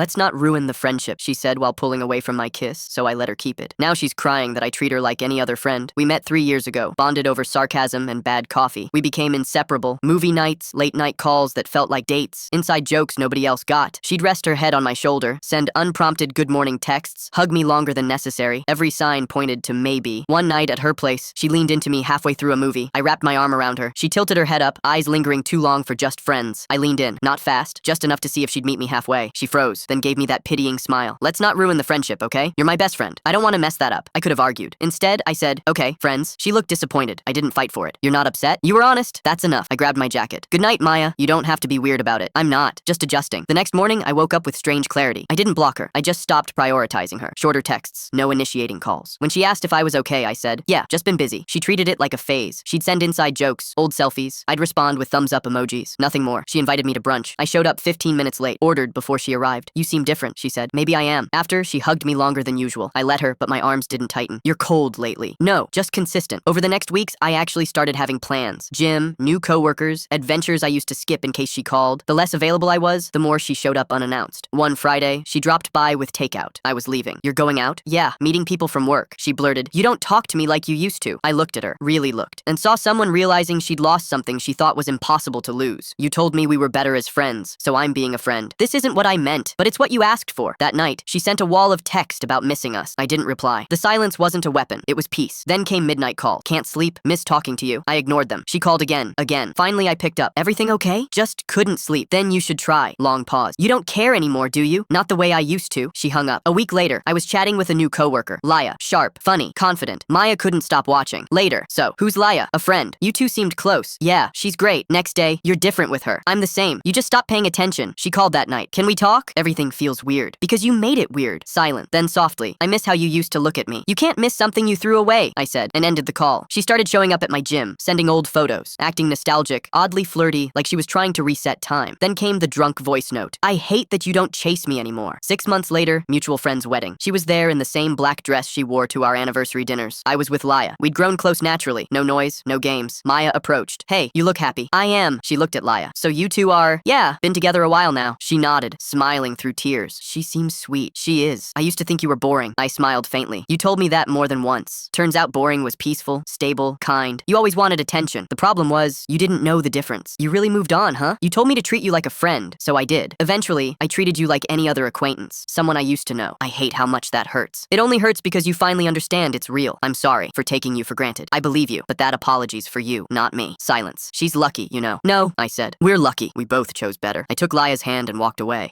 Let's not ruin the friendship, she said while pulling away from my kiss, so I let her keep it. Now she's crying that I treat her like any other friend. We met 3 years ago, bonded over sarcasm and bad coffee. We became inseparable. Movie nights, late night calls that felt like dates, inside jokes nobody else got. She'd rest her head on my shoulder, send unprompted good morning texts, hug me longer than necessary. Every sign pointed to maybe. One night at her place, she leaned into me halfway through a movie. I wrapped my arm around her. She tilted her head up, eyes lingering too long for just friends. I leaned in, not fast, just enough to see if she'd meet me halfway. She froze, then gave me that pitying smile. Let's not ruin the friendship, okay? You're my best friend. I don't want to mess that up. I could have argued. Instead, I said, okay, friends. She looked disappointed. I didn't fight for it. You're not upset? You were honest? That's enough. I grabbed my jacket. Good night, Maya. You don't have to be weird about it. I'm not. Just adjusting. The next morning, I woke up with strange clarity. I didn't block her. I just stopped prioritizing her. Shorter texts. No initiating calls. When she asked if I was okay, I said, yeah, just been busy. She treated it like a phase. She'd send inside jokes, old selfies. I'd respond with thumbs up emojis. Nothing more. She invited me to brunch. I showed up 15 minutes late. Ordered before she arrived. You seem different, she said. Maybe I am. After, she hugged me longer than usual. I let her, but my arms didn't tighten. You're cold lately. No, just consistent. Over the next weeks, I actually started having plans. Gym, new coworkers, adventures I used to skip in case she called. The less available I was, the more she showed up unannounced. One Friday, she dropped by with takeout. I was leaving. You're going out? Yeah, meeting people from work. She blurted, you don't talk to me like you used to. I looked at her, really looked, and saw someone realizing she'd lost something she thought was impossible to lose. You told me we were better as friends, so I'm being a friend. This isn't what I meant, but it's what you asked for. That night, she sent a wall of text about missing us. I didn't reply. The silence wasn't a weapon. It was peace. Then came midnight call. Can't sleep. Miss talking to you. I ignored them. She called again. Finally, I picked up. Everything okay? Just couldn't sleep. Then you should try. Long pause. You don't care anymore, do you? Not the way I used to. She hung up. A week later, I was chatting with a new coworker. Laya. Sharp. Funny. Confident. Maya couldn't stop watching. Later. So, who's Laya? A friend. You two seemed close. Yeah, she's great. Next day, you're different with her. I'm the same. You just stopped paying attention. She called that night. Can we talk? Everything feels weird. Because you made it weird. Silent. Then softly. I miss how you used to look at me. You can't miss something you threw away, I said, and ended the call. She started showing up at my gym, sending old photos, acting nostalgic, oddly flirty, like she was trying to reset time. Then came the drunk voice note. I hate that you don't chase me anymore. 6 months later, mutual friend's wedding. She was there in the same black dress she wore to our anniversary dinners. I was with Laya. We'd grown close naturally. No noise, no games. Maya approached. Hey, you look happy. I am. She looked at Laya. So you two are? Yeah, been together a while now. She nodded, smiling through tears. She seems sweet. She is. I used to think you were boring. I smiled faintly. You told me that more than once. Turns out boring was peaceful, stable, kind. You always wanted attention. The problem was, you didn't know the difference. You really moved on, huh? You told me to treat you like a friend, so I did. Eventually, I treated you like any other acquaintance, someone I used to know. I hate how much that hurts. It only hurts because you finally understand it's real. I'm sorry for taking you for granted. I believe you, but that apology's for you, not me. Silence. She's lucky, you know. No, I said. We're lucky. We both chose better. I took Laya's hand and walked away.